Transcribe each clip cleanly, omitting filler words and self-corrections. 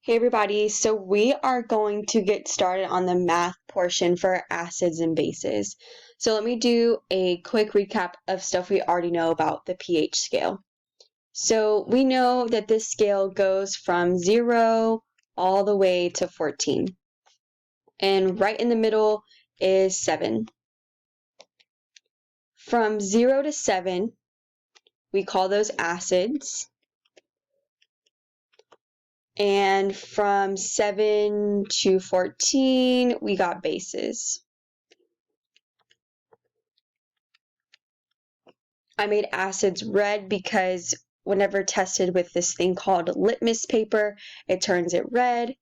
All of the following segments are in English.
Hey everybody, so we are going to get started on the math portion for acids and bases. So let me do a quick recap of stuff we already know about the pH scale. So we know that this scale goes from 0 all the way to 14. And right in the middle is 7. From 0 to 7, we call those acids. And from 7 to 14, we got bases. I made acids red because whenever tested with this thing called litmus paper, it turns it red.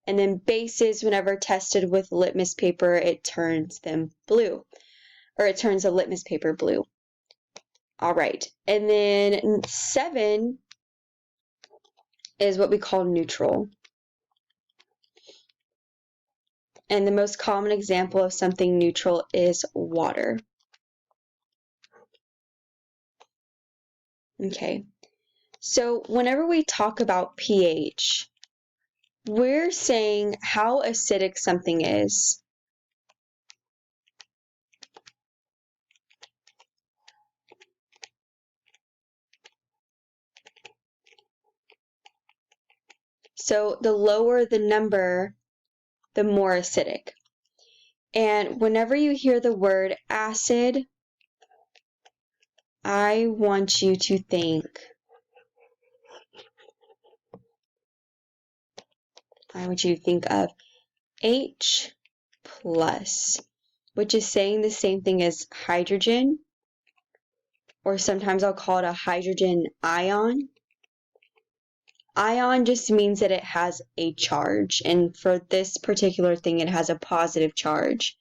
And then bases, whenever tested with litmus paper, it turns them blue. Or it turns the litmus paper blue. All right. And then 7 is what we call neutral. And the most common example of something neutral is water. Okay. So whenever we talk about pH, we're saying how acidic something is. So the lower the number, the more acidic. And whenever you hear the word acid, I want you to think, of H plus, which is saying the same thing as hydrogen, or sometimes I'll call it a hydrogen ion. Ion just means that it has a charge, and for this particular thing, it has a positive charge.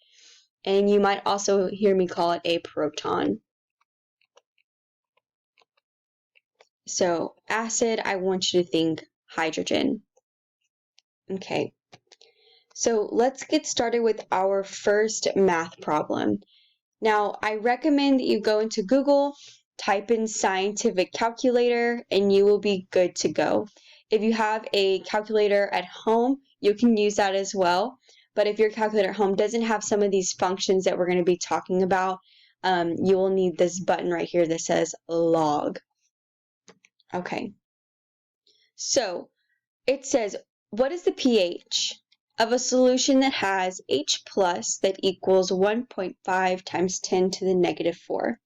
And you might also hear me call it a proton. So acid, I want you to think hydrogen. Okay, so let's get started with our first math problem. Now, I recommend that you go into Google, type in scientific calculator, and you will be good to go. If you have a calculator at home, you can use that as well. But if your calculator at home doesn't have some of these functions that we're going to be talking about, you will need this button right here that says log. Okay. So it says, what is the pH of a solution that has H plus that equals 1.5 times 10 to the negative 4?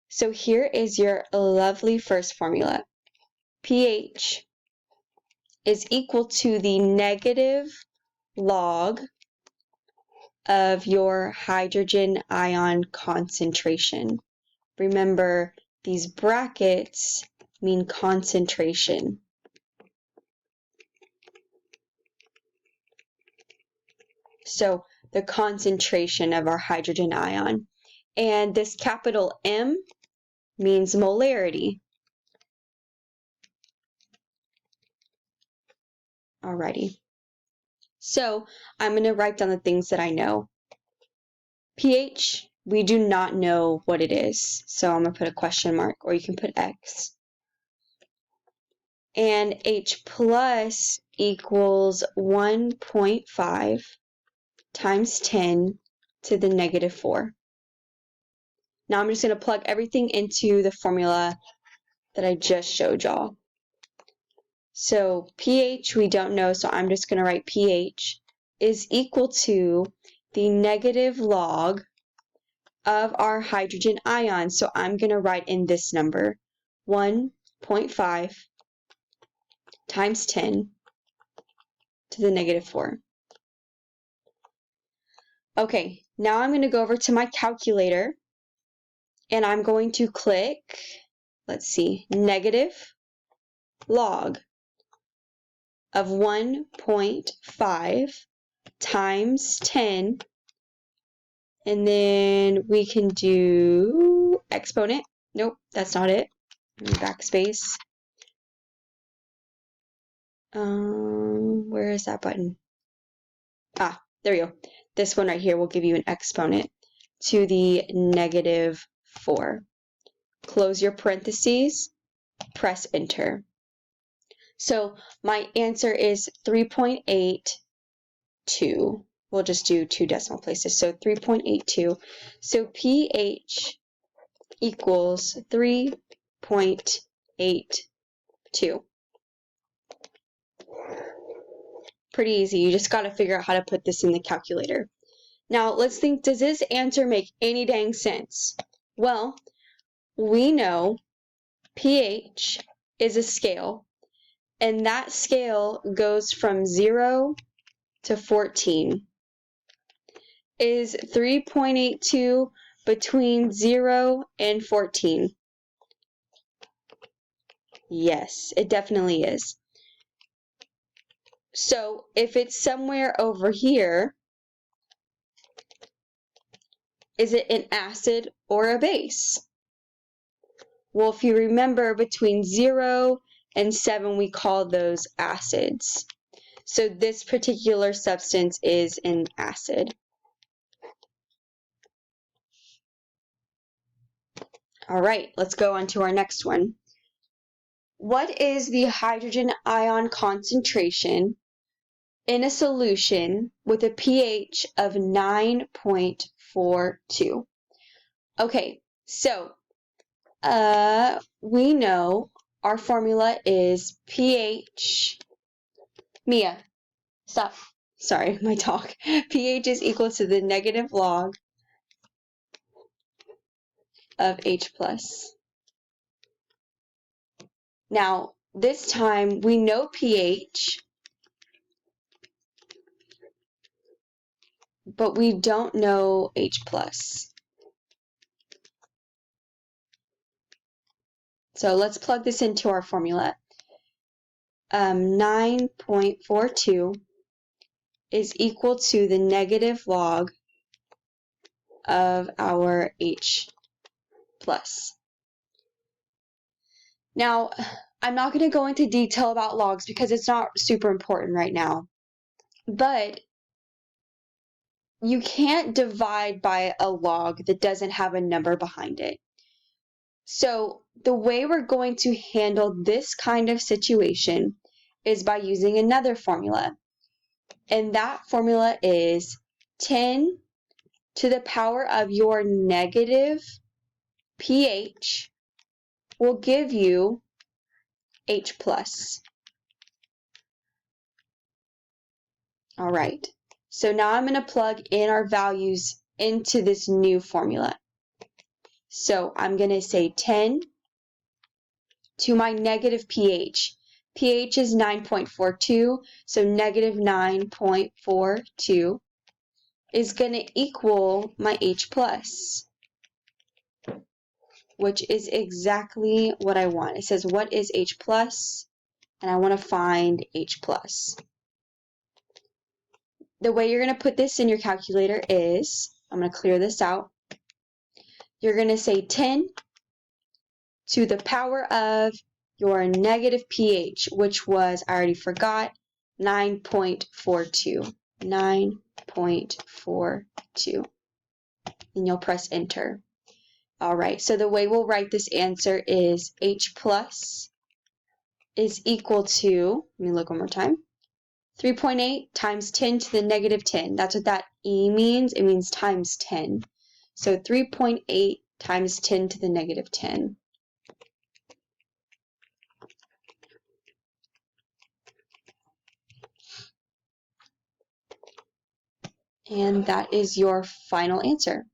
So here is your lovely first formula. pH is equal to the negative log of your hydrogen ion concentration. Remember, these brackets mean concentration. So the concentration of our hydrogen ion. And this capital M means molarity. Alrighty. So I'm going to write down the things that I know. pH, we do not know what it is. So I'm going to put a question mark, or you can put X. And H plus equals 1.5 times 10 to the negative 4. Now I'm just going to plug everything into the formula that I just showed y'all. So pH we don't know, so I'm just going to write pH is equal to the negative log of our hydrogen ion. So I'm going to write in this number, 1.5 times 10 to the negative 4. Okay, now I'm going to go over to my calculator, and I'm going to click, let's see, negative log of 1.5 times 10, and then we can do exponent. Nope, that's not it. Backspace. Where is that button? Ah, there we go. This one right here will give you an exponent to the negative 4. Close your parentheses, press enter. So my answer is 3.82. We'll just do 2 decimal places. So 3.82. So pH equals 3.82. Pretty easy. You just got to figure out how to put this in the calculator. Now let's think, does this answer make any dang sense? Well, we know pH is a scale, and that scale goes from 0 to 14. Is 3.82 between 0 and 14? Yes, it definitely is. So if it's somewhere over here, is it an acid or a base? Well, if you remember, between 0 and 7, we call those acids. So this particular substance is an acid. All right, let's go on to our next one. What is the hydrogen ion concentration in a solution with a pH of 9.42? Okay, so we know our formula is pH. Mia, stop. Sorry, my talk. pH is equal to the negative log of H plus. Now, this time we know pH, but we don't know H plus. So let's plug this into our formula. 9.42 is equal to the negative log of our H plus. Now, I'm not going to go into detail about logs because it's not super important right now, but you can't divide by a log that doesn't have a number behind it. So the way we're going to handle this kind of situation is by using another formula. And that formula is 10 to the power of your negative pH will give you H plus. All right, so now I'm going to plug in our values into this new formula. So I'm going to say 10 to my negative pH. pH is 9.42, so negative 9.42 is going to equal my H plus, which is exactly what I want. It says, what is H plus? And I want to find H plus. The way you're going to put this in your calculator is, I'm going to clear this out. You're going to say 10 to the power of your negative pH, which was, I already forgot, 9.42. 9.42. And you'll press enter. All right, so the way we'll write this answer is H plus is equal to, let me look one more time, 3.8 times 10 to the negative 10. That's what that E means. It means times 10. So 3.8 times 10 to the negative 10. And that is your final answer.